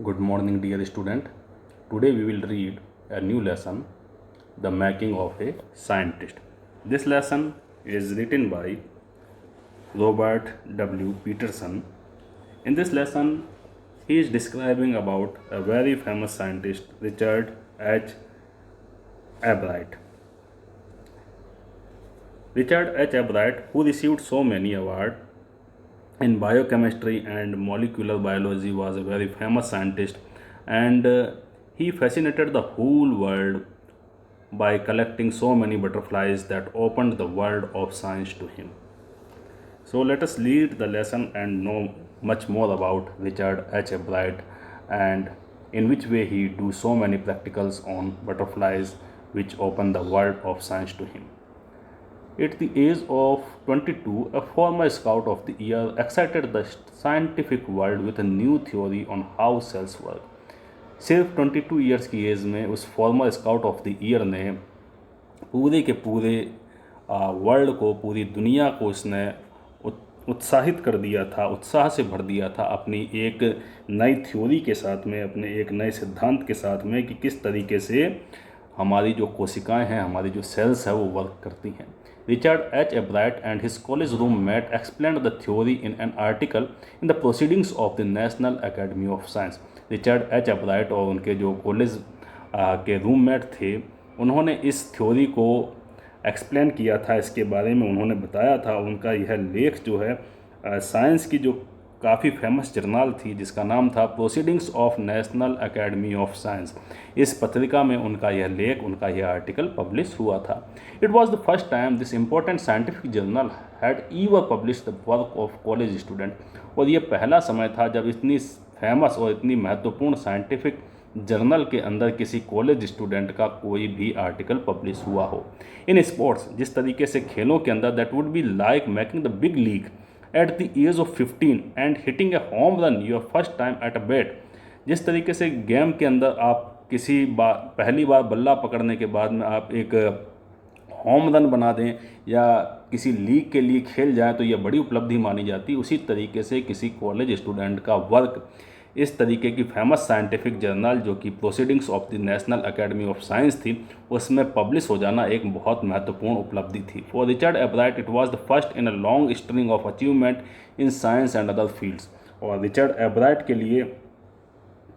Good morning, dear student. Today we will read a new lesson, The Making of a Scientist. This lesson is written by Robert W. Peterson. In this lesson, he is describing about a very famous scientist, Richard H. Albright. Richard H. Albright, who received so many awards in biochemistry and molecular biology, was a very famous scientist, and he fascinated the whole world by collecting so many butterflies that opened the world of science to him. So let us read the lesson and know much more about Richard H. Albright and in which way he do so many practicals on butterflies which open the world of science to him. At the age of 22, a former Scout of the Year excited the scientific world with a new theory on how cells work. सिर्फ 22 years की as में उस farmer scout of the year ने पूरे के पूरे world को, पूरी दुनिया को उसने उत्साहित कर दिया था, उत्साह से भर दिया था अपनी एक नई थ्योरी के साथ में, अपने एक नए सिद्धांत के साथ में कि किस तरीके से हमारी जो कोशिकाएं हैं, हमारी जो सेल्स है वो वर्क करती हैं. Richard H. Albright and his college roommate explained the theory in an article in the Proceedings of the National Academy of Science. Richard H एब्राइट और उनके जो कॉलेज के रूममेट थे, उन्होंने इस थ्योरी को एक्सप्लेन किया था, इसके बारे में उन्होंने बताया था. उनका यह लेख जो है साइंस की जो काफ़ी फेमस जर्नल थी जिसका नाम था proceedings of national academy of science, इस पत्रिका में उनका यह लेख, उनका यह आर्टिकल पब्लिश हुआ था. It was the first time this important scientific journal had ईवर publish the work of college student. और ये पहला समय था जब इतनी फेमस और इतनी महत्वपूर्ण साइंटिफिक जर्नल के अंदर किसी कॉलेज स्टूडेंट का कोई भी आर्टिकल पब्लिश हुआ हो. इन स्पोर्ट्स, जिस तरीके से खेलों के अंदर, that would be like making the big league at the age of 15 and hitting a home run your first time at a bat. जिस तरीके से गेम के अंदर आप किसी बार पहली बार बल्ला पकड़ने के बाद में आप एक होम रन बना दें या किसी लीग के लिए खेल जाएं तो यह बड़ी उपलब्धि मानी जाती. उसी तरीके से किसी कॉलेज स्टूडेंट का वर्क इस तरीके की फेमस साइंटिफिक जर्नल जो कि proceedings of the national academy of science थी, उसमें पब्लिश हो जाना एक बहुत महत्वपूर्ण उपलब्धि थी. For Richard एब्राइट it was the first in a long string of achievement in science and other fields. और रिचर्ड एब्राइट के लिए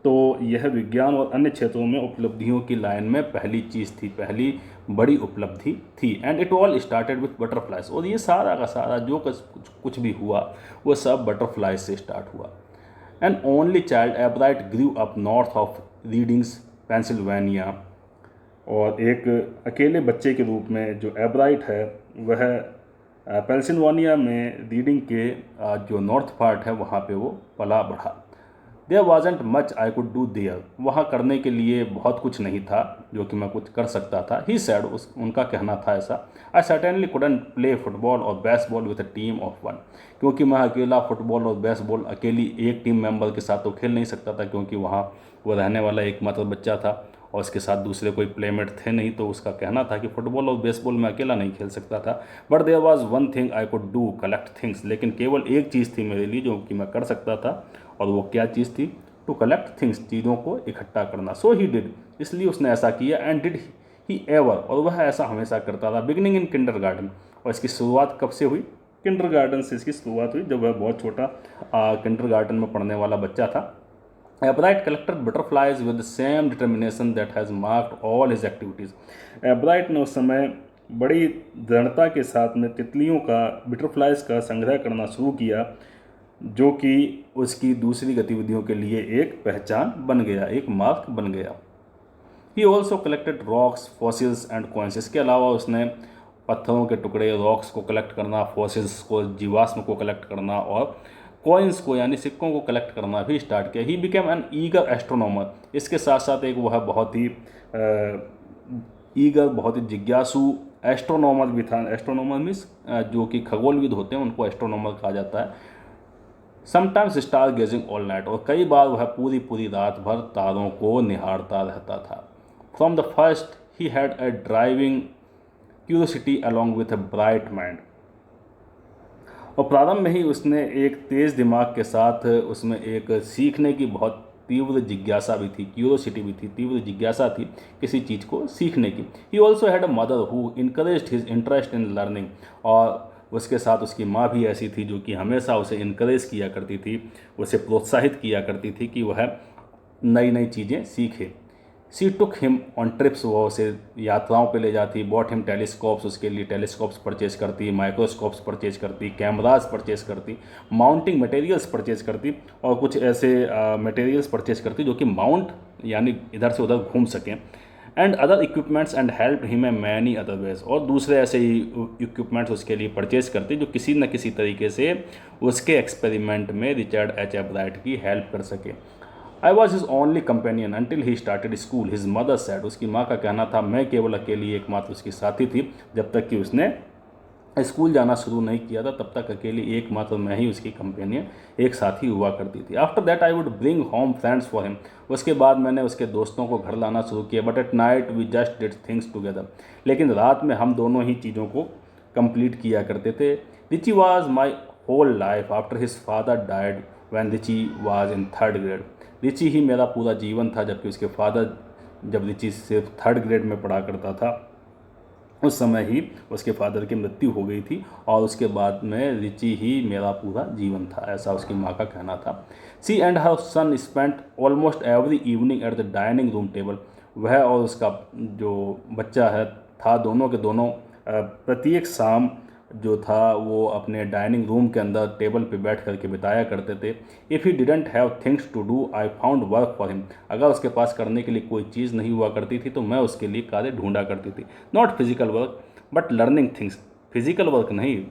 तो यह विज्ञान और अन्य क्षेत्रों में उपलब्धियों की लाइन में पहली चीज़ थी, पहली बड़ी उपलब्धि थी. And it all started with butterflies. और ये सारा का सारा जो कुछ भी हुआ वो सब बटरफ्लाइज से स्टार्ट हुआ. An only child, Ebright grew up north of Readings, Pennsylvania. और एक अकेले बच्चे के रूप में जो एब्राइट है वह पेंसिल्वेनिया में रीडिंग के जो नॉर्थ पार्ट है वहाँ पे वो पला बढ़ा. There wasn't much I could do there. वहाँ करने के लिए बहुत कुछ नहीं था जो कि मैं कुछ कर सकता था. ही सैड, उनका कहना था ऐसा. आई सर्टेनली कुडंट प्ले फुटबॉल और baseball with a team of one. क्योंकि मैं अकेला फुटबॉल और बेसबॉल अकेली एक टीम मेंबर के साथ तो खेल नहीं सकता था, क्योंकि वहाँ वो रहने वाला एकमात्र बच्चा था और उसके साथ दूसरे कोई प्लेमेट थे नहीं. तो उसका कहना था कि फुटबॉल और बेसबॉल में अकेला नहीं खेल सकता था. But there was one thing I could do, collect things. लेकिन केवल एक चीज़ थी मेरे लिए जो कि मैं कर सकता था, और वो क्या चीज़ थी? टू कलेक्ट थिंग्स, चीज़ों को इकट्ठा करना. सो ही डिड, इसलिए उसने ऐसा किया. एंड डिड ही एवर, और वह ऐसा हमेशा करता था. Beginning in kindergarten. और इसकी शुरुआत कब से हुई? किंडरगार्टन से इसकी शुरुआत हुई, जब वह बहुत छोटा किंडरगार्टन में पढ़ने वाला बच्चा था. एब्राइट collected butterflies with the same determination that has marked all his activities. एब्राइट ने उस समय बड़ी दृढ़ता के साथ में तितलियों का, बटरफ्लाइज का संग्रह करना शुरू किया, जो कि उसकी दूसरी गतिविधियों के लिए एक पहचान बन गया, एक मार्क बन गया. He also collected rocks, fossils and coins. इसके अलावा उसने पत्थरों के टुकड़े, रॉक्स को कलेक्ट करना, फॉसिल्स को, जीवाश्म को कलेक्ट करना, और कॉइन्स को यानी सिक्कों को कलेक्ट करना भी स्टार्ट किया. He became an eager astronomer. इसके साथ साथ एक वह बहुत ही ईगर, बहुत ही जिज्ञासु एस्ट्रोनॉमर भी था. एस्ट्रोनॉमर मीन्स जो कि खगोलविद होते हैं उनको एस्ट्रोनॉमर कहा जाता है. Sometimes star gazing all night. और कई बार वह पूरी पूरी रात भर तारों को निहारता रहता था. From the first he had a driving curiosity along with a bright mind. और प्रारंभ में ही उसने एक तेज़ दिमाग के साथ उसमें एक सीखने की बहुत तीव्र जिज्ञासा भी थी, क्यूरोसिटी भी थी, तीव्र जिज्ञासा थी किसी चीज़ को सीखने की। He also had a mother who encouraged his interest in learning, और उसके साथ उसकी माँ भी ऐसी थी जो कि हमेशा उसे इनकरेज किया करती थी, उसे प्रोत्साहित किया करती थी कि वह नई नई चीज़ें सीखे। सी टुक हिम ऑन ट्रिप्स, वो उसे यात्राओं पे ले जाती, बॉट हिम टेलीस्कोप्स, उसके लिए टेलीस्कोप्स परचेज करती, माइक्रोस्कोप्स परचेज करती, कैमराज परचेज करती, माउंटिंग मटेरियल्स परचेज करती, और कुछ ऐसे मटेरियल्स परचेज करती जो कि माउंट यानी इधर से उधर घूम सकें, and other equipments and help him a many other ways, और दूसरे ऐसे ही इक्विपमेंट्स उसके लिए परचेज करती जो किसी न किसी तरीके से उसके एक्सपेरिमेंट में रिचर्ड एच एब्राइट की हेल्प कर सके। I was his only companion until he started school, his mother said, उसकी माँ का कहना था मैं केवल अकेली एकमात्र उसकी साथी थी, जब तक कि उसने स्कूल जाना शुरू नहीं किया था तब तक अकेली एकमात्र मैं ही उसकी कंपेनियन, एक साथी हुआ करती थी। After that I would bring home friends for him, उसके बाद मैंने उसके दोस्तों को घर लाना शुरू किया। But at night we just did things together, लेकिन रात में हम दोनों ही चीज़ों को कंप्लीट किया करते थे। Richie was my whole life after his father died when Richie was in third grade, Richie ही मेरा पूरा जीवन था जबकि उसके फादर, जब रिची सिर्फ थर्ड ग्रेड में पढ़ा करता था उस समय ही उसके फादर की मृत्यु हो गई थी, और उसके बाद में रिची ही मेरा पूरा जीवन था, ऐसा उसकी माँ का कहना था। She and her son spent almost every evening at the dining room table, वह और उसका जो बच्चा है था दोनों के दोनों प्रत्येक शाम जो था वो अपने डाइनिंग रूम के अंदर टेबल पे बैठ करके बिताया करते थे। If he didn't have things to do I found work for him, अगर उसके पास करने के लिए कोई चीज़ नहीं हुआ करती थी तो मैं उसके लिए कार्य ढूंढा करती थी। Not physical work but learning things, physical work नहीं,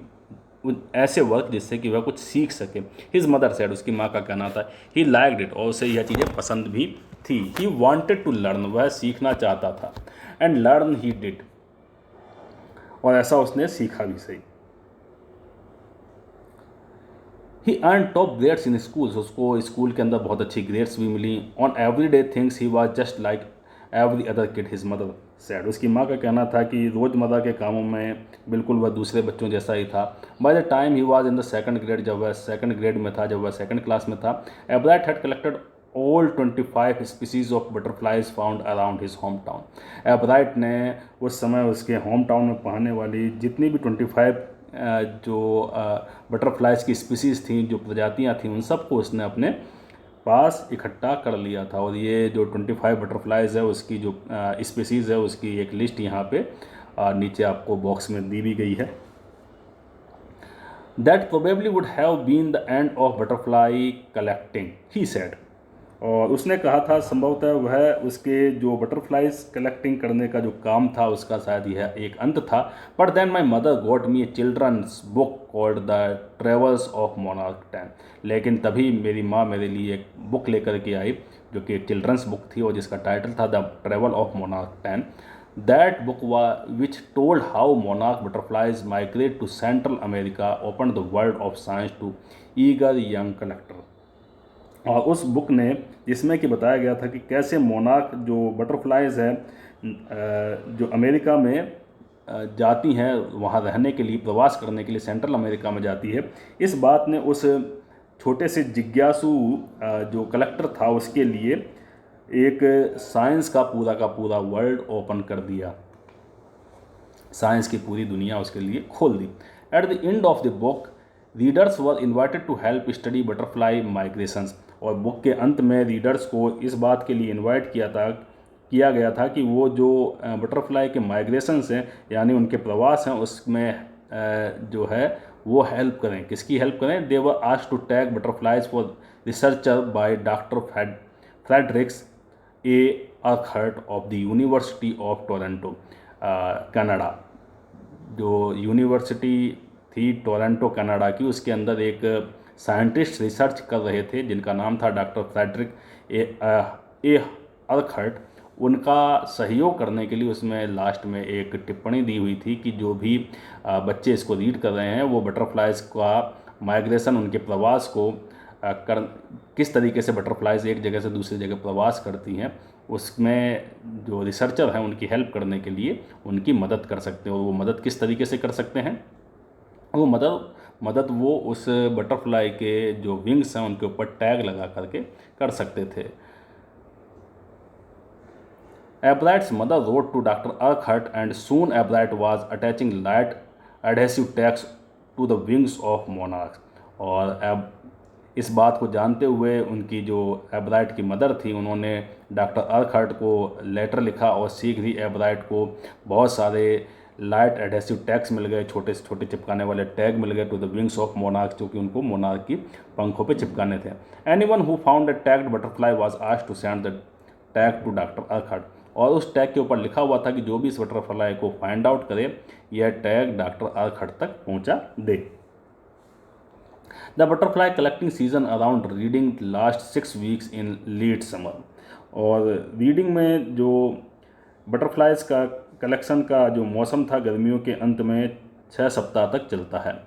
ऐसे वर्क जिससे कि वह कुछ सीख सके। हिज मदर सेड, उसकी माँ का कहना था, ही लाइक्ड इट, और उसे यह चीज़ें पसंद भी थी। ही वांटेड टू लर्न, वह सीखना चाहता था, एंड लर्न ही डिड, और ऐसा उसने सीखा भी सही। He earn top grades in schools, उसको स्कूल के अंदर बहुत अच्छी ग्रेड्स भी मिली। On every day things he was just like every other kid, his mother said, उसकी माँ का कहना था कि रोज़मर्रा के कामों में बिल्कुल वह दूसरे बच्चों जैसा ही था। By the time he was in the second grade, जब वह सेकंड ग्रेड में था, जब वह सेकंड क्लास में था, एब्राइट had collected all 25 species of butterflies found around his home town. एब्राइट ने उस समय उसके होम टाउन में पाने वाली जितनी भी 25 जो बटरफ्लाइज की स्पीसीज़ थी, जो प्रजातियां थीं, उन सबको उसने अपने पास इकट्ठा कर लिया था। और ये जो 25 बटरफ्लाइज है उसकी जो स्पीसीज़ है उसकी एक लिस्ट यहाँ पे नीचे आपको बॉक्स में दी भी गई है। That probably would have been the end of butterfly collecting, he said, और उसने कहा था संभवतः वह उसके जो बटरफ्लाइज कलेक्टिंग करने का जो काम था उसका शायद यह एक अंत था। But then my mother got me a children's book called the travels of monarch 10, लेकिन तभी मेरी माँ मेरे लिए एक बुक लेकर के आई जो कि एक चिल्ड्रंस बुक थी और जिसका टाइटल था the travel of monarch 10। That book which told how monarch butterflies migrate to central America open the world of science to eager young collector, और उस बुक ने जिसमें कि बताया गया था कि कैसे मोनार्क जो बटरफ्लाइज है जो अमेरिका में जाती हैं वहाँ रहने के लिए, प्रवास करने के लिए सेंट्रल अमेरिका में जाती है, इस बात ने उस छोटे से जिज्ञासु जो कलेक्टर था उसके लिए एक साइंस का पूरा वर्ल्ड ओपन कर दिया, साइंस की पूरी दुनिया उसके लिए खोल दी। At the end of the book readers were invited to help study butterfly migrations, और बुक के अंत में रीडर्स को इस बात के लिए इनवाइट किया गया था कि वो जो बटरफ्लाई के माइग्रेशंस हैं यानी उनके प्रवास हैं उसमें जो है वो हेल्प करें। किसकी हेल्प करें? They were asked to tag butterflies for researcher by doctor Fredericks A Urquhart of the University of Toronto Canada. जो यूनिवर्सिटी थी टोरंटो कनाडा की, उसके अंदर एक साइंटिस्ट रिसर्च कर रहे थे जिनका नाम था डॉक्टर फ्रेडरिक ए अर्कहर्ट। उनका सहयोग करने के लिए उसमें लास्ट में एक टिप्पणी दी हुई थी कि जो भी बच्चे इसको रीड कर रहे हैं वो बटरफ्लाइज का माइग्रेशन, उनके प्रवास को किस तरीके से बटरफ्लाइज एक जगह से दूसरी जगह प्रवास करती हैं, उसमें जो रिसर्चर हैं उनकी हेल्प करने के लिए उनकी मदद कर सकते हैं। और वो मदद किस तरीके से कर सकते हैं? वो मदद मदद वो उस बटरफ्लाई के जो विंग्स हैं उनके ऊपर टैग लगा करके कर सकते थे। Ebright's mother wrote to Dr. Urquhart, and soon Ebright was attaching light adhesive tags to the wings of monarchs। और अब इस बात को जानते हुए उनकी जो एब्राइट की मदर थी, उन्होंने डॉक्टर अर्कहर्ट को लेटर लिखा और शीघ्र ही एब्राइट को बहुत सारे लाइट एडहेसिव टैग्स मिल गए, छोटे से छोटे चिपकाने वाले टैग मिल गए to the wings of monarch, जो कि उनको मोनार्क की पंखों पे चिपकाने थे। Anyone who found a tagged butterfly was asked to send the tag to doctor Urquhart. और उस टैग के ऊपर लिखा हुआ था कि जो भी इस बटरफ्लाई को फाइंड आउट करे, यह टैग डॉक्टर अर्कहर्ट तक पहुंचा दे। The butterfly collecting season around Reading last 6 weeks in late summer. और रीडिंग में जो बटरफ्लाइज का कलेक्शन का जो मौसम था गर्मियों के अंत में 6 सप्ताह तक चलता है।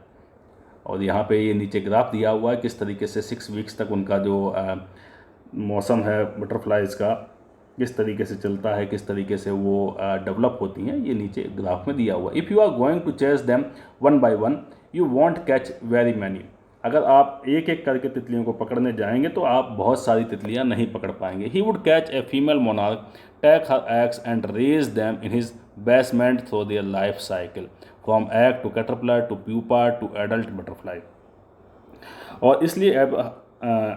और यहाँ पे ये नीचे ग्राफ दिया हुआ है किस तरीके से 6 वीक्स तक उनका जो मौसम है बटरफ्लाइज का किस तरीके से चलता है, किस तरीके से वो डेवलप होती हैं, ये नीचे ग्राफ में दिया हुआ है। If you are going to chase them one by one you won't catch very many. अगर आप एक एक करके तितलियों को पकड़ने जाएंगे तो आप बहुत सारी तितलियां नहीं पकड़ पाएंगे। He would catch a female monarch, take her eggs and raise them in his basement through their life cycle from egg to caterpillar to pupa to adult butterfly. और इसलिए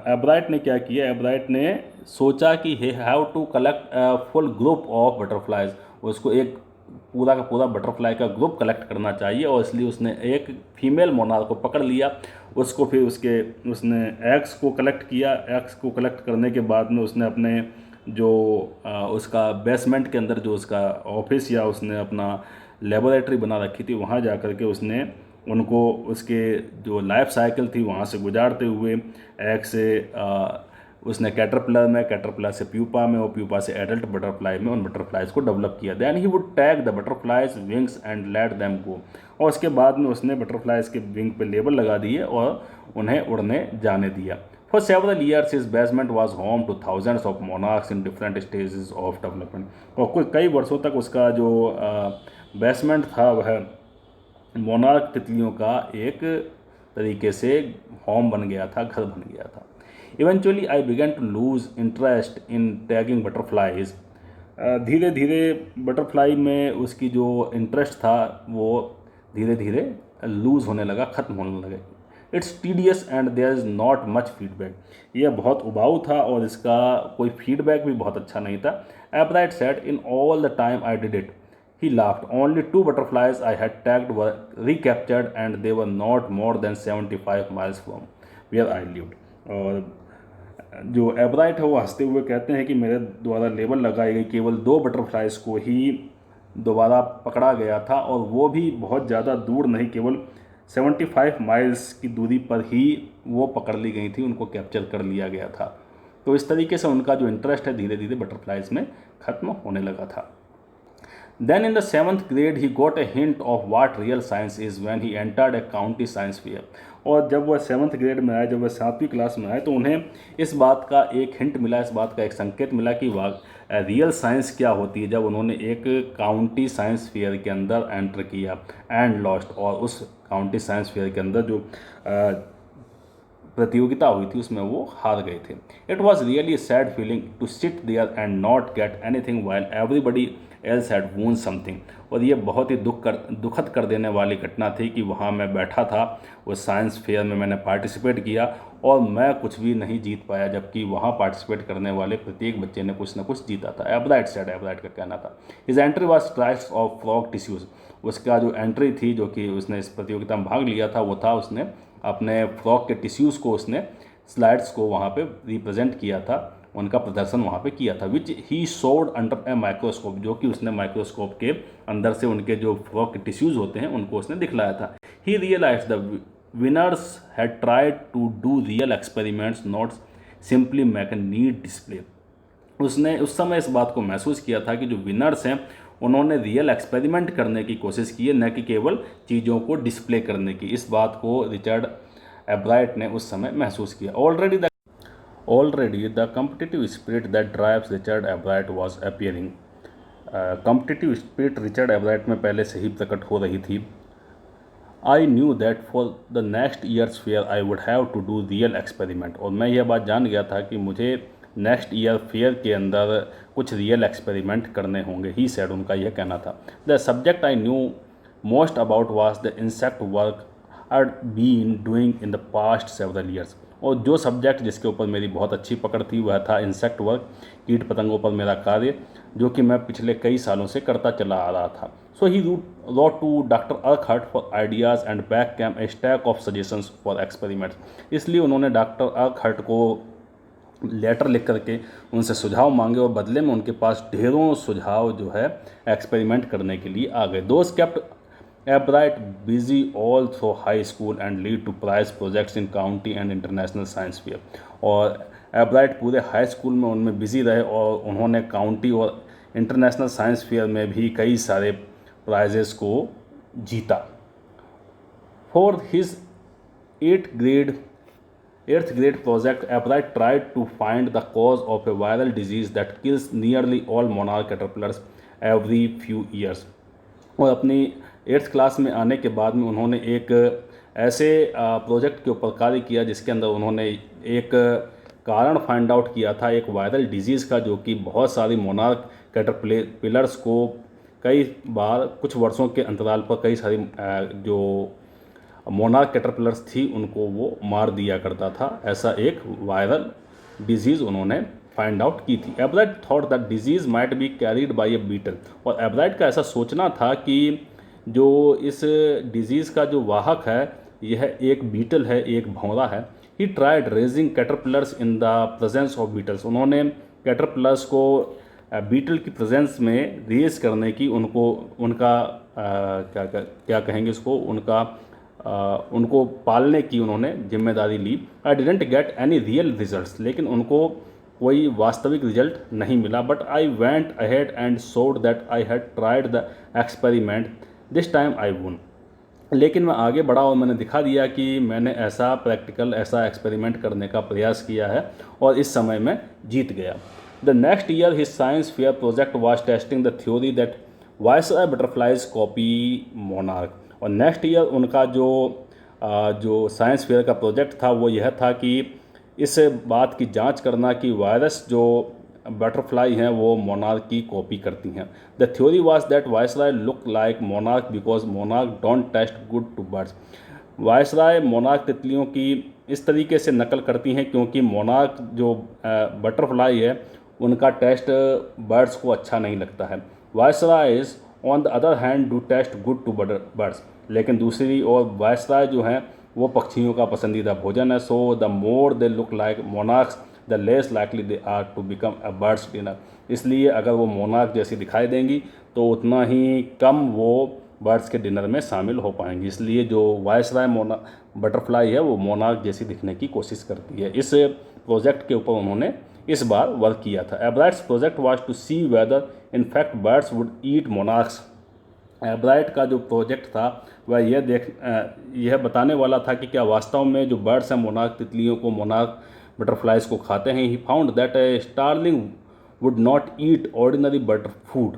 एब्राइट ने क्या किया, एब्राइट ने सोचा कि he have to collect full group of butterflies, उसको एक पूरा का पूरा बटरफ्लाई का ग्रुप कलेक्ट करना चाहिए। और इसलिए उसने एक फीमेल मोनार्क को पकड़ लिया, उसको फिर उसने एग्स को कलेक्ट किया। एग्स को कलेक्ट करने के बाद में उसने अपने जो उसका बेसमेंट के अंदर जो उसका ऑफिस या उसने अपना लेबोरेटरी बना रखी थी, वहाँ जा कर के उसने उनको उसके जो लाइफ साइकिल थी वहाँ से गुजारते हुए एग से उसने कैटरपिलर में, कैटरपिलर से प्यूपा में और प्यूपा से एडल्ट बटरफ्लाई में उन बटरफ्लाइज को डेवलप किया। Then he would tag the butterflies wings and let them go. और उसके बाद में उसने बटरफ्लाइज के विंग पे लेबल लगा दिए और उन्हें उड़ने जाने दिया। For several years his basement was home two thousands of monarchs in different stages of development. और कुछ कई वर्षों तक उसका जो बेसमेंट था वह मोनार्क तितलियों का एक तरीके से होम बन गया था, घर बन गया था। Eventually I began to lose interest in tagging butterflies. धीरे धीरे बटरफ्लाई में उसकी जो इंटरेस्ट था वो धीरे धीरे लूज होने लगा, ख़त्म होने लगे। It's tedious and there is not much feedback. यह बहुत उबाऊ था और इसका कोई फीडबैक भी बहुत अच्छा नहीं था। एब्राइट said in all the time I did it he laughed. Only 2 butterflies I had tagged were recaptured and they were not more than 75 miles from where I lived। और जो एब्राइट है वो हंसते हुए कहते हैं कि मेरे द्वारा लेबल लगाई गई केवल 2 बटरफ्लाइज को ही दोबारा पकड़ा गया था, और वो भी बहुत ज़्यादा दूर नहीं, केवल 75 माइल्स की दूरी पर ही वो पकड़ ली गई थी, उनको कैप्चर कर लिया गया था। तो इस तरीके से उनका जो इंटरेस्ट है धीरे धीरे बटरफ्लाइज में ख़त्म होने लगा था। Then in the 7th grade he got a hint of what real science is when he entered a county science fair। और जब वह 7th ग्रेड में आए, जब वह 7वीं क्लास में आए, तो उन्हें इस बात का एक हिंट मिला, इस बात का एक संकेत मिला कि रियल साइंस क्या होती है, जब उन्होंने एक काउंटी साइंस फेयर के अंदर एंटर किया एंड लॉस्ट। और उस काउंटी साइंस फेयर के अंदर जो प्रतियोगिता हुई थी उसमें वो हार गए थे। It was really sad feeling to sit there and not get anything while everybody else had won something. और ये बहुत ही दुखद कर देने वाली घटना थी कि वहाँ मैं बैठा था उस साइंस फेयर में, मैंने पार्टिसिपेट किया और मैं कुछ भी नहीं जीत पाया, जबकि वहाँ पार्टिसिपेट करने वाले प्रत्येक बच्चे ने कुछ न कुछ जीता था। एब्राइट सेड, एब्राइट का कहना था। His entry was trials of frog tissues. उसका जो एंट्री थी, जो कि उसने इस प्रतियोगिता में भाग लिया था, वो था उसने अपने फ्रॉग के टिश्यूज़ को, उसने स्लाइड्स को वहाँ पे रिप्रेजेंट किया था, उनका प्रदर्शन वहाँ पे किया था। Which he showed under a microscope, जो कि उसने माइक्रोस्कोप के अंदर से उनके जो फ्रॉग के टिश्यूज़ होते हैं उनको उसने दिखलाया था। He realize the winners had tried to do real experiments, not simply make a neat display. उसने उस समय इस बात को महसूस किया था कि जो विनर्स हैं उन्होंने रियल एक्सपेरिमेंट करने की कोशिश की है, न कि केवल चीज़ों को डिस्प्ले करने की। इस बात को रिचर्ड एब्राइट ने उस समय महसूस किया। Already the competitive spirit that drives Richard Ebright was appearing। competitive spirit Richard Ebright में पहले से ही प्रकट हो रही थी। I knew that for the next year's fair I would have to do real experiment, और मैं यह बात जान गया था कि मुझे नेक्स्ट ईयर फेयर के अंदर कुछ रियल एक्सपेरिमेंट करने होंगे। ही सेड, उनका यह कहना था। The subject I knew most about was the insect work I been doing in the past several years, और जो सब्जेक्ट जिसके ऊपर मेरी बहुत अच्छी पकड़ थी वह था इंसेक्ट वर्क, कीट पतंगों पर मेरा कार्य, जो कि मैं पिछले कई सालों से करता चला आ रहा था। सो ही wrote to Dr. Urquhart for ideas and back came a stack of suggestions for experiments। इसलिए उन्होंने डॉक्टर अर्कहर्ट को लेटर लिख करके उनसे सुझाव मांगे, और बदले में उनके पास ढेरों सुझाव जो है एक्सपेरिमेंट करने के लिए आ गए। Those kept Ebright busy all through high school and lead to prize projects in county and international science fair, और एब्राइट पूरे हाई स्कूल में उनमें बिजी रहे, और उन्होंने काउंटी और इंटरनेशनल साइंस फेयर में भी कई सारे प्राइजेस को जीता। For his eighth grade project Ebright tried to find the cause of a viral disease that kills nearly all monarch caterpillars every few years, और अपनी 8th क्लास में आने के बाद में उन्होंने एक ऐसे प्रोजेक्ट के ऊपर कार्य किया जिसके अंदर उन्होंने एक कारण फाइंड आउट किया था, एक वायरल डिजीज़ का, जो कि बहुत सारी मोनार्क कैटरपिलर्स को कई बार कुछ वर्षों के अंतराल पर कई सारी जो मोनार्क कैटरपिलर्स थी उनको वो मार दिया करता था। ऐसा एक वायरल डिजीज़ उन्होंने फाइंड आउट की थी। Ebright thought that disease might be carried by a beetle, और एब्राइट का ऐसा सोचना था कि जो इस डिजीज़ का जो वाहक है यह एक बीटल है, एक भंवरा है। He tried raising caterpillars in the presence of beetles, उन्होंने कैटरपिलर्स को बीटल की प्रेजेंस में रेज करने की उनको उनका क्या कहेंगे उसको उनको पालने की उन्होंने जिम्मेदारी ली। I didn't get any real results, लेकिन उनको कोई वास्तविक रिजल्ट नहीं मिला। But I went ahead and showed that I had tried the experiment, this time I won, लेकिन मैं आगे बढ़ा और मैंने दिखा दिया कि मैंने ऐसा एक्सपेरिमेंट करने का प्रयास किया है, और इस समय मैं जीत गया। The next year his science fair project was testing the theory that viceroy butterflies copy monarch, और नेक्स्ट ईयर उनका जो साइंस फेयर का प्रोजेक्ट था वो यह था कि इस बात की जांच करना कि वायरस जो बटरफ्लाई हैं वो मोनार्क की कॉपी करती हैं। The theory was that viceroy look like monarch because monarch don't taste good to birds, viceroy monarch तितलियों की इस तरीके से नकल करती हैं क्योंकि मोनार्क जो बटरफ्लाई है उनका टेस्ट बर्ड्स को अच्छा नहीं लगता है। Viceroys on the other hand do taste good to birds, लेकिन दूसरी ओर वायसराय जो हैं वो पक्षियों का पसंदीदा भोजन है। So the more they look like monarchs the less likely they are to become a bird's dinner, इसलिए अगर वो मोनार्क जैसी दिखाई देंगी तो उतना ही कम वो बर्ड्स के डिनर में शामिल हो पाएंगी। इसलिए जो वायसराय बटरफ्लाई है वो मोनार्क जैसी दिखने की कोशिश करती है। इस प्रोजेक्ट के ऊपर उन्होंने इस बार वर्क किया था। Ebright's project was to see whether in fact birds would eat monarchs, Ebright का जो प्रोजेक्ट था वह यह बताने वाला था कि क्या वास्तव में जो बर्ड्स हैं मोनार्क तितलियों को, मोनार्क बटरफ्लाइज को खाते हैं। He found that a starling would not eat ordinary butter food,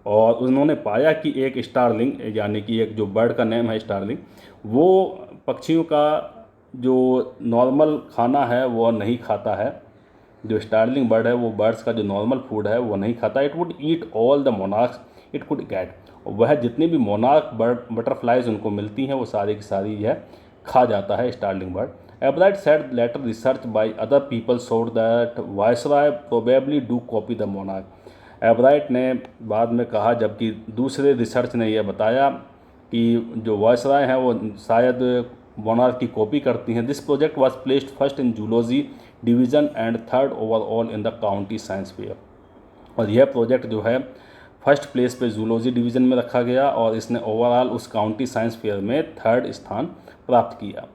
और उन्होंने पाया कि एक स्टारलिंग यानी कि एक जो बर्ड का नेम है स्टारलिंग, वो पक्षियों का जो नॉर्मल खाना है वो नहीं खाता है। जो स्टारलिंग बर्ड है वो बर्ड्स का जो नॉर्मल फूड है वो नहीं खाता। It would eat all the monarchs it could get, वह जितनी भी मोनार्क बटरफ्लाइज उनको मिलती हैं वो सारी की सारी यह खा जाता है starling bird. Ebright said later research by other people showed that viceroy probably do copy the monarch. Ebright ने बाद में कहा, जबकि दूसरे रिसर्च ने यह बताया कि जो वायसराय हैं वो शायद मोनार्क की कॉपी करती हैं। This project was placed first in zoology division and third overall in the county science fair, और यह प्रोजेक्ट जो है फर्स्ट प्लेस पे जूलॉजी डिवीज़न में रखा गया और इसने ओवरऑल उस काउंटी साइंस फेयर में 3rd स्थान प्राप्त किया।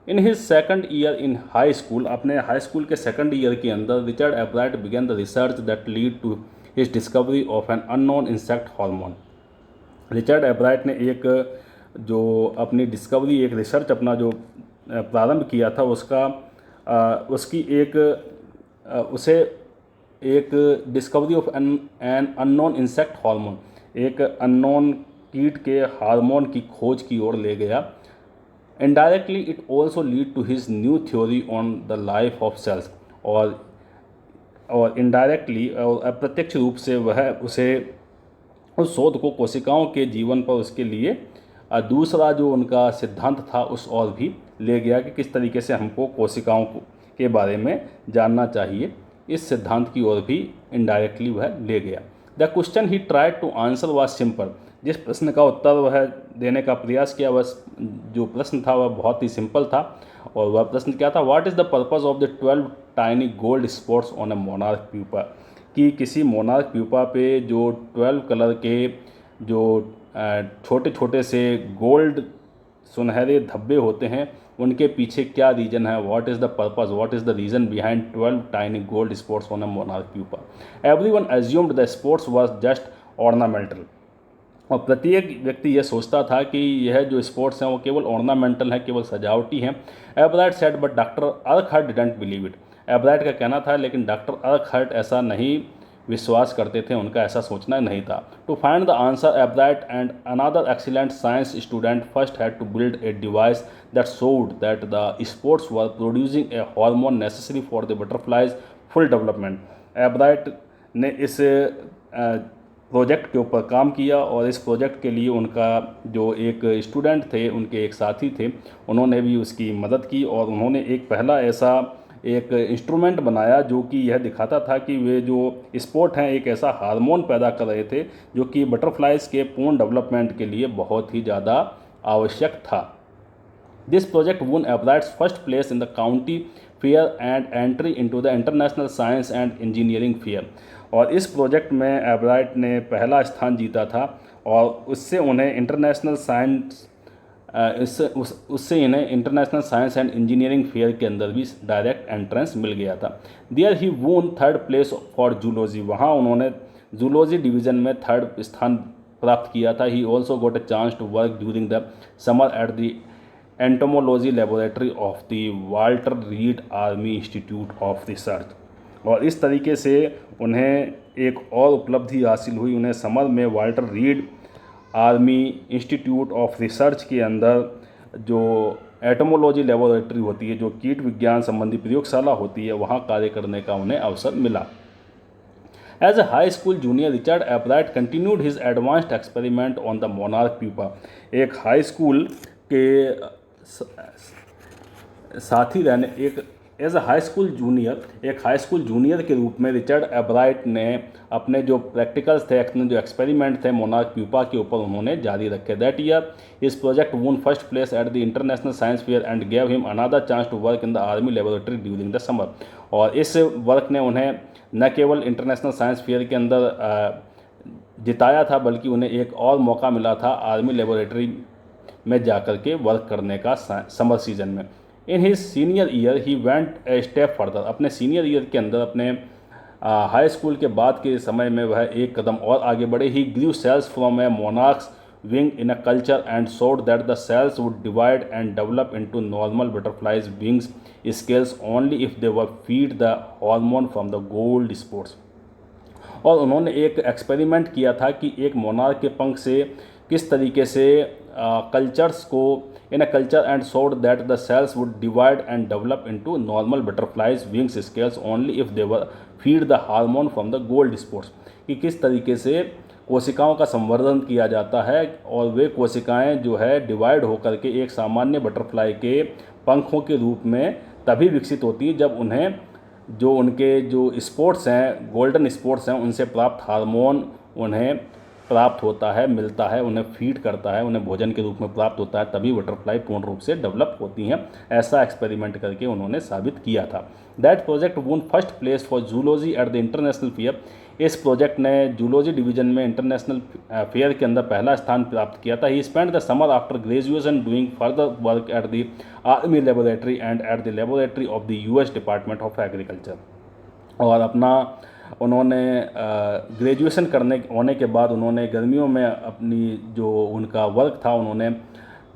In his second year in high school, अपने हाई स्कूल के सेकंड ईयर के अंदर Richard Ebright began the research that lead to his discovery of an unknown insect hormone. Richard Ebright ने एक जो अपनी डिस्कवरी, एक रिसर्च अपना जो प्रारंभ किया था उसकी उसे एक discovery of an unknown insect hormone, एक अननोन कीट के हार्मोन की खोज की ओर ले गया। Indirectly it also lead to his new theory on the life of cells, और इनडायरेक्टली और अप्रत्यक्ष रूप से वह उसे उस शोध को कोशिकाओं के जीवन पर उसके लिए दूसरा जो उनका सिद्धांत था उस ओर भी ले गया कि किस तरीके से हमको के बारे में जानना चाहिए। इस सिद्धांत की ओर भी इनडायरेक्टली वह ले गया। The question he tried to answer was simple, जिस प्रश्न का उत्तर वह देने का प्रयास किया वह जो प्रश्न था वह बहुत ही सिंपल था। और वह प्रश्न क्या था, what is the purpose of the 12 tiny gold spots on a monarch pupa, कि किसी मोनार्क प्यूपा पे जो 12 कलर के जो छोटे छोटे से गोल्ड सुनहरे धब्बे होते हैं उनके पीछे क्या रीजन है, what is the purpose, what is the reason behind 12 tiny gold spots on a monarch pupa. Everyone assumed the spots was just ornamental, और प्रत्येक व्यक्ति यह सोचता था कि यह जो स्पोर्ट्स हैं वो केवल ऑर्नामेंटल हैं, केवल सजावटी हैं। Ebright said but doctor Urquhart didn't believe it. Ebright का कहना था लेकिन डॉक्टर अर्कहर्ट ऐसा नहीं विश्वास करते थे, उनका ऐसा सोचना नहीं था। To find the answer Ebright and another excellent science student first had to build a device that showed that the sports were producing a hormone necessary for the butterflies full development. Ebright ने इस project के ऊपर काम किया, और इस project के लिए उनका जो एक स्टूडेंट थे, उनके एक साथी थे, उन्होंने भी उसकी मदद की, और उन्होंने एक पहला ऐसा एक इंस्ट्रूमेंट बनाया जो कि यह दिखाता था कि वे जो स्पोर्ट हैं एक ऐसा हार्मोन पैदा कर रहे थे जो कि बटरफ्लाइज के पूर्ण डेवलपमेंट के लिए बहुत ही ज़्यादा आवश्यक था। This project won Ebrard's first place in the county fair and entry into the International Science and Engineering Fair। और इस प्रोजेक्ट में एब्राइट ने पहला स्थान जीता था, और उससे उन्हें इंटरनेशनल साइंस उससे इन्हें international science and engineering fair के अंदर भी डायरेक्ट एंट्रेंस मिल गया था। देयर ही वोन 3rd प्लेस फॉर जूलॉजी, वहाँ उन्होंने जूलॉजी डिवीज़न में 3rd स्थान प्राप्त किया था। He also got a chance to work during the summer at the entomology laboratory of the Walter Reed Army Institute of Research. और इस तरीके से उन्हें एक और उपलब्धि हासिल हुई, उन्हें समर में Walter Reed Army Institute of research के अंदर जो एटोमोलॉजी लेबोरेटरी होती है, जो कीट विज्ञान संबंधी प्रयोगशाला होती है, वहाँ कार्य करने का उन्हें अवसर मिला। As a high school junior Richard Ebright continued his advanced experiment on the monarch pupa. एक हाई स्कूल के साथी रहने एक हाई स्कूल जूनियर के रूप में रिचर्ड एब्राइट ने अपने जो प्रैक्टिकल्स थे, अपने जो एक्सपेरिमेंट थे मोनार्क प्यूपा के ऊपर उन्होंने जारी रखे। That year his project won first place at the international science fair and gave him another chance to work in the army laboratory during the summer. और इस वर्क ने उन्हें न केवल इंटरनेशनल साइंस फेयर के अंदर जिताया था, बल्कि उन्हें एक और मौका मिला था आर्मी लेबोरेटरी में जाकर के वर्क करने का समर सीजन में। In his senior year he went a step further, अपने सीनियर ईयर के अंदर अपने हाई स्कूल के बाद के समय में वह एक कदम और आगे बढ़े। He grew cells from a monarch's wing in a culture and showed that the cells would divide and develop into normal butterflies wings scales only if they were fed the hormone from the gold sports. और उन्होंने एक experiment किया था कि एक monarch के पंख से किस तरीके से कल्चर्स को in a culture and showed that the cells would divide and develop into normal butterflies wings scales only if they were fed the hormone from the gold sports, कि किस तरीके से कोशिकाओं का संवर्धन किया जाता है और वे कोशिकाएं जो है डिवाइड होकर के एक सामान्य बटरफ्लाई के पंखों के रूप में तभी विकसित होती है जब उन्हें जो उनके जो स्पोर्ट्स हैं, गोल्डन स्पोर्ट्स हैं, उनसे प्राप्त हार्मोन उन्हें प्राप्त होता है, मिलता है, उन्हें फीड करता है, उन्हें भोजन के रूप में प्राप्त होता है, तभी बटरफ्लाई पूर्ण रूप से डेवलप होती हैं। ऐसा एक्सपेरिमेंट करके उन्होंने साबित किया था। That project won first place for zoology at the international fair. इस प्रोजेक्ट ने जूलॉजी डिवीजन में इंटरनेशनल फेयर के अंदर पहला स्थान प्राप्त किया था। He spend the summer after graduation doing further work at the army laboratory and at the laboratory of the US department of agriculture. और अपना उन्होंने ग्रेजुएशन होने के बाद उन्होंने गर्मियों में अपनी जो उनका वर्क था उन्होंने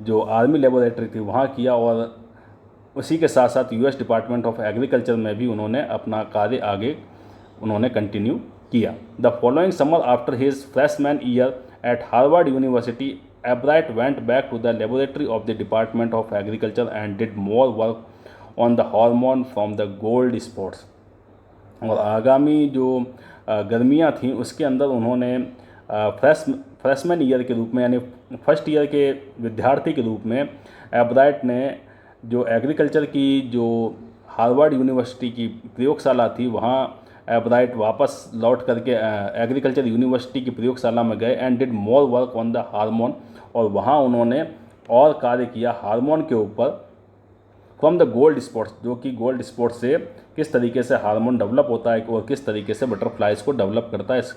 जो आर्मी लेबोरेटरी थी वहाँ किया, और उसी के साथ साथ US डिपार्टमेंट ऑफ एग्रीकल्चर में भी उन्होंने अपना कार्य आगे उन्होंने कंटिन्यू किया। The following summer after his freshman year At Harvard University, Albright went back to the laboratory of the Department of Agriculture and did more work on the hormone from the gold spots. और आगामी जो गर्मियाँ थीं उसके अंदर उन्होंने freshman year के रूप में यानी फर्स्ट ईयर के विद्यार्थी के रूप में एब्राइट ने जो एग्रीकल्चर की जो हार्वर्ड यूनिवर्सिटी की प्रयोगशाला थी वहाँ एब्राइट वापस लौट करके एग्रीकल्चर यूनिवर्सिटी की प्रयोगशाला में गए and did more work on the hormone, और वहाँ उन्होंने और कार्य किया हार्मोन के ऊपर फ्रॉम द गोल्ड स्पॉट्स, जो कि गोल्ड स्पॉट से किस तरीके से हार्मोन डेवलप होता है और किस तरीके से बटरफ्लाइज को डेवलप करता है, इस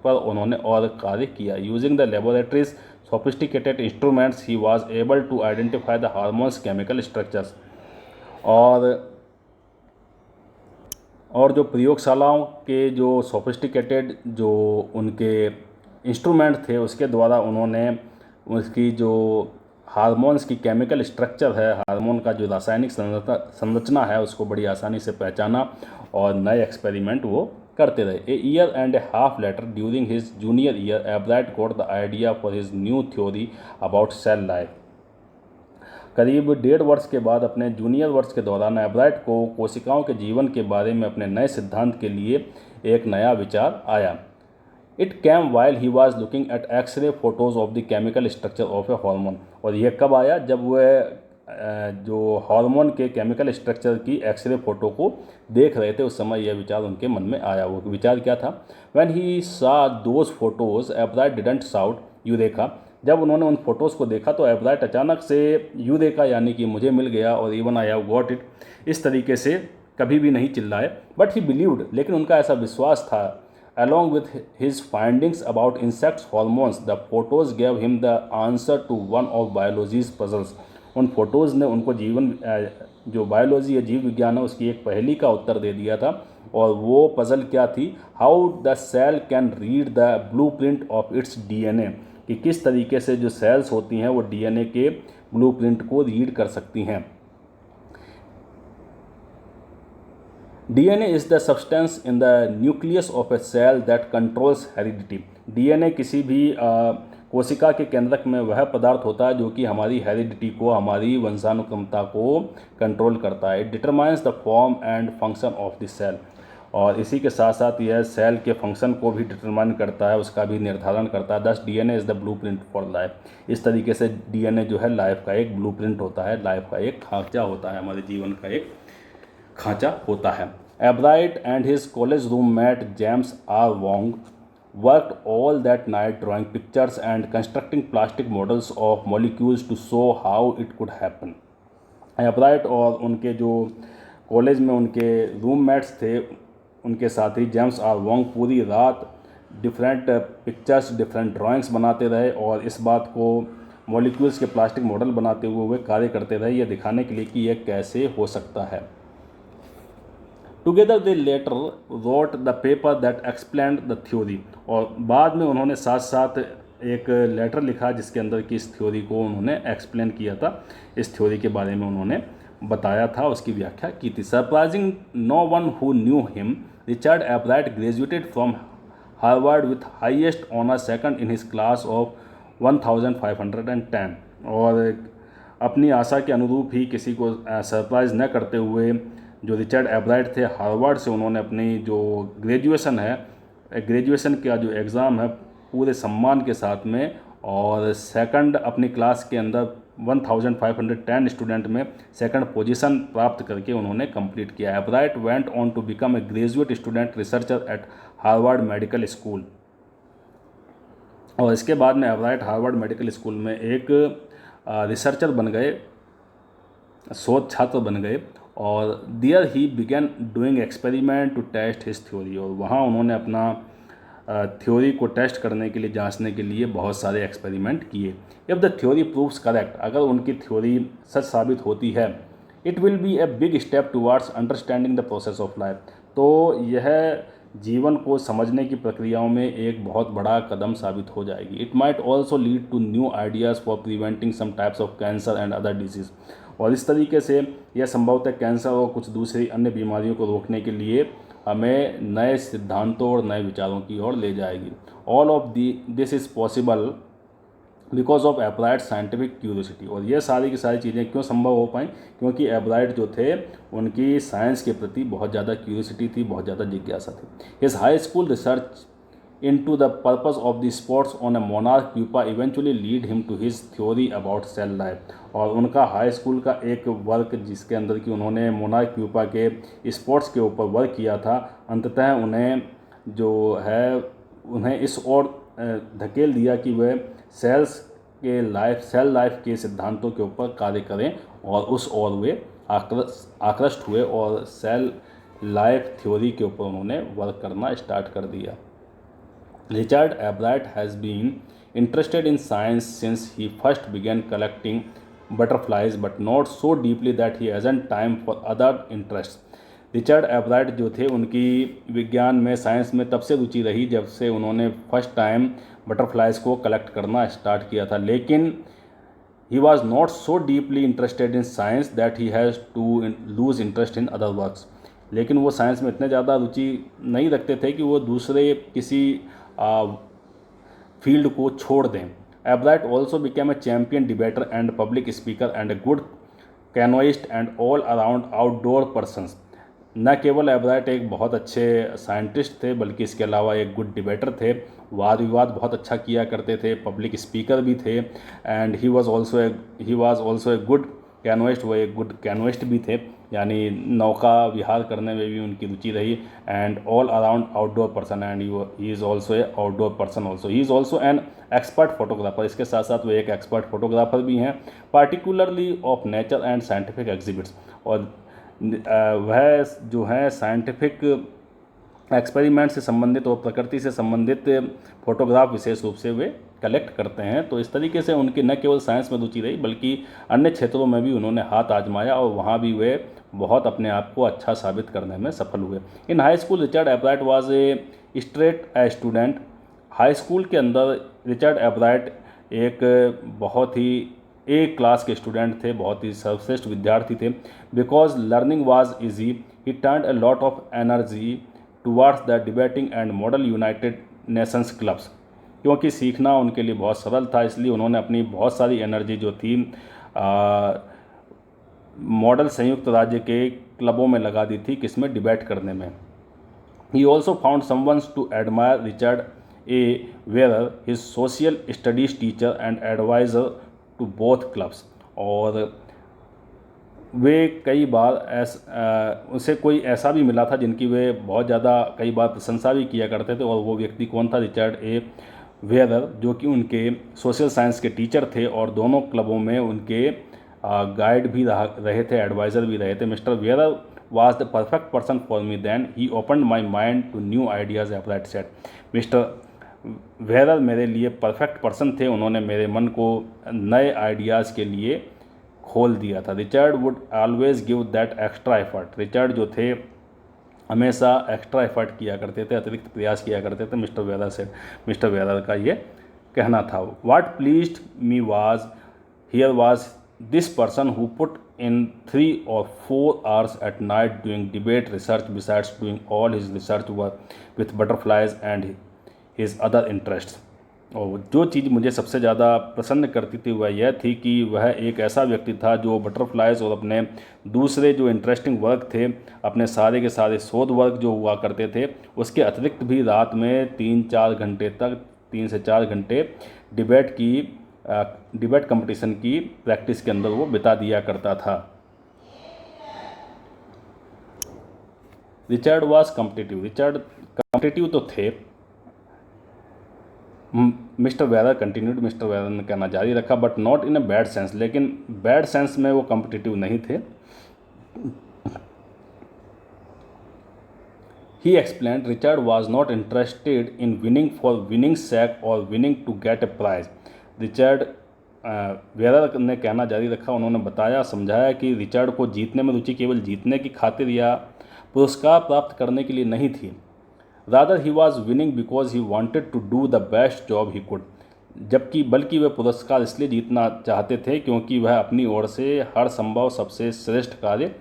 पर उन्होंने और कार्य किया. Using the laboratories sophisticated instruments he was able to identify the hormones chemical structures. और जो प्रयोगशालाओं के जो सोफिस्टिकेटेड जो उनके इंस्ट्रूमेंट थे उसके द्वारा उन्होंने उसकी जो हार्मोन्स की केमिकल स्ट्रक्चर है, हार्मोन का जो रासायनिक संरचना है, उसको बड़ी आसानी से पहचाना और नए एक्सपेरिमेंट वो करते रहे. A year and a half later during his junior year Ebright got the idea for his new theory about cell life. करीब 1.5 वर्ष के बाद अपने जूनियर वर्ष के दौरान एब्राइट को कोशिकाओं के जीवन के बारे में अपने नए सिद्धांत के लिए एक नया विचार आया. It came while he was looking at x-ray photos of the chemical structure of a hormone. और यह कब आया? जब वह जो हार्मोन के केमिकल स्ट्रक्चर की एक्सरे फ़ोटो को देख रहे थे, उस समय यह विचार उनके मन में आया. वो विचार क्या था? व्हेन ही सा those photos एब्राइट didn't shout eureka. जब उन्होंने उन फोटोज़ को देखा तो एब्राइट अचानक से यूरेका यानी कि मुझे मिल गया और even I have got it इस तरीके से कभी भी नहीं चिल्लाए. बट ही बिलीव्ड, लेकिन उनका ऐसा विश्वास था. Along with his findings about insects hormones, the photos gave him the answer to one of biology's puzzles. उन फोटोज़ ने उनको जीवन जो बायोलॉजी या जीव विज्ञान है उसकी एक पहेली का उत्तर दे दिया था. और वो पजल क्या थी? How the cell can read the blueprint of its DNA, कि किस तरीके से जो सेल्स होती हैं वो डीएनए के ब्लूप्रिंट को रीड कर सकती हैं. DNA is the substance in the nucleus of a cell that controls heredity. DNA किसी भी कोशिका के केंद्रक में वह पदार्थ होता है जो कि हमारी हेरिडिटी को, हमारी वंशानुक्रमता को कंट्रोल करता है. It determines the form and function of the cell. और इसी के साथ साथ यह सेल के फंक्शन को भी डिटरमाइन करता है, उसका भी निर्धारण करता है. दस DNA is the blueprint for life. इस तरीके से DNA जो है लाइफ का एक ब्लूप्रिंट होता है, लाइफ का एक खांचा होता है, हमारे जीवन का एक खांचा होता है. Ebright and his college roommate James R Wong worked all that night drawing pictures and constructing plastic models of molecules to show how it could happen. Ebright और उनके जो कॉलेज में उनके रूममेट्स थे, उनके साथी जेम्स आर वोंग पूरी रात डिफरेंट पिक्चर्स, डिफरेंट ड्राइंग्स बनाते रहे और इस बात को मॉलिक्यूल्स के प्लास्टिक मॉडल बनाते हुए वे कार्य करते रहे, यह दिखाने के लिए कि यह कैसे हो सकता है. Together they letter wrote the paper that explained the theory. और बाद में उन्होंने साथ साथ एक लेटर लिखा जिसके अंदर की इस थ्योरी को उन्होंने एक्सप्लेन किया था, इस थ्योरी के बारे में उन्होंने बताया था, उसकी व्याख्या की थी. Surprising no one who knew him, Richard Ebright graduated from Harvard with highest honor second in his class of 1510. और अपनी आशा के अनुरूप ही किसी को सरप्राइज़ न करते हुए जो रिचर्ड एब्राइट थे, हार्वर्ड से उन्होंने अपनी जो ग्रेजुएशन है, ग्रेजुएशन का जो एग्ज़ाम है पूरे सम्मान के साथ में और सेकंड अपनी क्लास के अंदर 1510 स्टूडेंट में सेकंड पोजीशन प्राप्त करके उन्होंने कंप्लीट किया. Ebright went on to become a graduate student researcher at Harvard Medical School. और इसके बाद में एब्राइट हार्वर्ड मेडिकल स्कूल में एक रिसर्चर बन गए, शोध छात्र बन गए. और there he began doing experiment to test his theory. और वहाँ उन्होंने अपना थ्योरी को टेस्ट करने के लिए, जांचने के लिए बहुत सारे एक्सपेरिमेंट किए. If the theory proves correct, अगर उनकी थ्योरी सच साबित होती है, it will be a big step towards understanding the process of life. तो यह जीवन को समझने की प्रक्रियाओं में एक बहुत बड़ा कदम साबित हो जाएगी. It might also lead to new ideas for preventing some types of cancer and other disease. और इस तरीके से यह संभवतः कैंसर और कुछ दूसरी अन्य बीमारियों को रोकने के लिए हमें नए सिद्धांतों और नए विचारों की ओर ले जाएगी। All of this is possible because of applied scientific curiosity. और ये सारी की सारी चीज़ें क्यों संभव हो पाई? क्योंकि एप्लाइड जो थे उनकी साइंस के प्रति बहुत ज़्यादा क्यूरियोसिटी थी, बहुत ज़्यादा जिज्ञासा थी। His high school research into the purpose of the sports on a monarch pupa eventually lead him to his theory about cell life। और उनका हाई स्कूल का एक वर्क जिसके अंदर कि उन्होंने मोनार्क प्यूपा के स्पोर्ट्स के ऊपर वर्क किया था, अंततः उन्हें जो है उन्हें इस ओर धकेल दिया कि वह सेल लाइफ के सिद्धांतों के ऊपर कार्य करें, और उस ओर वे आकृष्ट हुए और सेल लाइफ थ्योरी के ऊपर उन्होंने वर्क करना स्टार्ट कर दिया। Richard Albright has been interested in science since he first began collecting butterflies, but not so deeply that he hasn't time for other interests। Richard एब्राइट जो थे उनकी विज्ञान में, साइंस में तब से रुचि रही जब से उन्होंने फर्स्ट टाइम बटरफ्लाइज को कलेक्ट करना स्टार्ट किया था, लेकिन he was not so deeply interested in science that he has to lose interest in other works. लेकिन वो साइंस में इतने ज़्यादा रुचि नहीं रखते थे कि वो दूसरे किसी फील्ड को छोड़ दें। Ebright also became a champion debater and public speaker and a good canoeist and all around outdoor persons. न केवल एब्राइट एक बहुत अच्छे साइंटिस्ट थे बल्कि इसके अलावा एक गुड डिबेटर थे, वाद विवाद बहुत अच्छा किया करते थे, पब्लिक स्पीकर भी थे, and he was also a good canoeist, वो एक गुड कैनोइस्ट भी थे, यानी नौका विहार करने में भी उनकी रुचि रही। And all around outdoor person, and he is also a outdoor person also. He is also an expert photographer. इसके साथ साथ वो एक एक्सपर्ट फोटोग्राफर भी हैं, particularly of nature and scientific exhibits. और वह जो है साइंटिफिक एक्सपेरिमेंट से संबंधित और प्रकृति से संबंधित फोटोग्राफ विशेष रूप से वे कलेक्ट करते हैं। तो इस तरीके से उनकी न केवल साइंस में रुचि रही बल्कि अन्य क्षेत्रों में भी उन्होंने हाथ आजमाया और वहाँ भी वे बहुत अपने आप को अच्छा साबित करने में सफल हुए। इन high school Richard एब्राइट was a straight student. High school के अंदर रिचर्ड एब्राइट एक बहुत ही एक क्लास के स्टूडेंट थे, बहुत ही सर्वश्रेष्ठ विद्यार्थी थे। Because learning was easy he turned a lot of energy towards the debating and model United Nations clubs. क्योंकि सीखना उनके लिए बहुत सरल था, इसलिए उन्होंने अपनी बहुत सारी एनर्जी जो थी मॉडल संयुक्त राज्य के क्लबों में लगा दी थी, किसमें, डिबेट करने में। He also found someone to admire Richard A Weir his social studies teacher and adviser to both clubs. और वे कई बार उसे कोई ऐसा भी मिला था जिनकी वे बहुत ज़्यादा कई बार प्रशंसा भी किया करते थे, और वो व्यक्ति कौन था? रिचर्ड ए वेयर, जो कि उनके सोशल साइंस के टीचर थे और दोनों क्लबों में उनके गाइड भी रहे थे, एडवाइज़र भी रहे थे। Mister Weir was the perfect person for me then, he opened my mind to new ideas, Ebright said। Mister Weir मेरे लिए परफेक्ट पर्सन थे, उन्होंने मेरे मन को नए आइडियाज़ के लिए खोल दिया था। Richard would always give that extra effort. Richard जो थे हमेशा एक्स्ट्रा एफर्ट किया करते थे, अतिरिक्त प्रयास किया करते थे, मिस्टर वेयर का ये कहना था। What pleased me was here was this person who put in 3 or 4 hours at night doing debate research besides doing all his research work with butterflies and his other interests। और जो चीज़ मुझे सबसे ज़्यादा प्रसन्न करती थी वह यह थी कि वह एक ऐसा व्यक्ति था जो बटरफ्लाइज और अपने दूसरे जो इंटरेस्टिंग वर्क थे, अपने सारे के सारे शोध वर्क जो हुआ करते थे, उसके अतिरिक्त भी रात में 3-4 घंटे तक 3 से 4 घंटे डिबेट कंपटीशन की प्रैक्टिस के अंदर वो बिता दिया करता था। Richard was competitive. Richard competitive तो थे। Mister Weir continued, mister Weir ने कहना जारी रखा, but not in a bad sense, लेकिन बैड सेंस में वो कॉम्पिटिटिव नहीं थे। He explained Richard was not interested in winning for winning sake or winning to get a prize. Richard Weir ने कहना जारी रखा, उन्होंने बताया समझाया कि रिचर्ड को जीतने में रुचि केवल जीतने की खातिर या पुरस्कार प्राप्त करने के लिए नहीं थी। Rather he was winning because he wanted to do the best job he could. बल्कि वह पुरस्कार इसलिए जीतना चाहते थे क्योंकि वह अपनी ओर से हर संभव सबसे श्रेष्ठ कार्य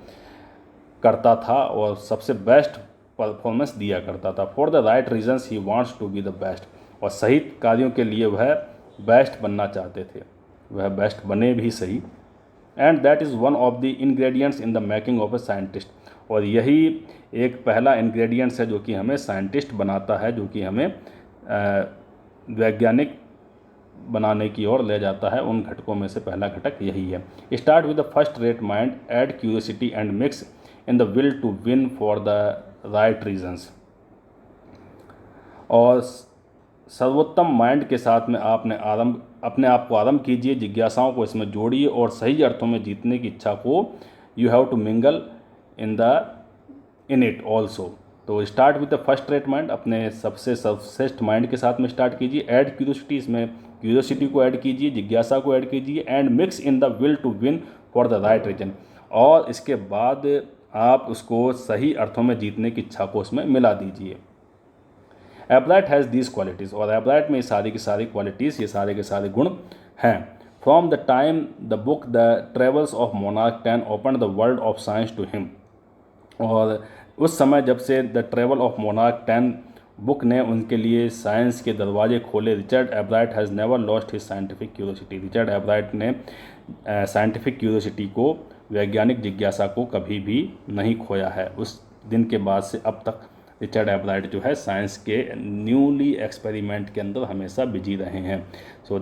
करता था और सबसे बेस्ट परफॉर्मेंस दिया करता था। For the right reasons he wants to be the best, और सही कार्यों के लिए वह बेस्ट बनना चाहते थे, वह बेस्ट बने भी सही। And that is one of the ingredients in the making of a scientist, और यही एक पहला इंग्रेडिएंट्स है जो कि हमें साइंटिस्ट बनाता है, जो कि हमें वैज्ञानिक बनाने की ओर ले जाता है। उन घटकों में से पहला घटक यही है। Start with the first rate mind, add curiosity and mix in the will to win for the right reasons. और सर्वोत्तम माइंड के साथ में अपने आप को आरंभ कीजिए, जिज्ञासाओं को इसमें जोड़िए और सही अर्थों में जीतने की इच्छा को you have to mingle in it also. तो start with the first rate mind, अपने सबसे सर्वश्रेष्ठ माइंड के साथ में स्टार्ट कीजिए। ऐड क्यूरियोसिटी, इसमें क्यूरियोसिटी को ऐड कीजिए, जिज्ञासा को ऐड कीजिए। And mix in the will to win for the right reason, और इसके बाद आप उसको सही अर्थों में जीतने की इच्छा को उसमें मिला दीजिए। एब्राइट हैज़ दीज क्वालिटीज़, और एब्राइट में सारी की सारी क्वालिटीज़, ये सारे के सारे गुण हैं। From the time the book the travels of monarch 10 open the world of science to him, और उस समय जब से the travel of monarch 10 book ने उनके लिए साइंस के दरवाजे खोले, Richard Ebright has never lost his scientific curiosity. Richard Ebright ने साइंटिफिक क्यूरियोसिटी को, वैज्ञानिक जिज्ञासा को कभी भी नहीं खोया है। उस दिन के बाद से अब तक रिचर्ड एब्राइट जो है साइंस के न्यूली एक्सपेरिमेंट के अंदर हमेशा बिजी रहे हैं। सो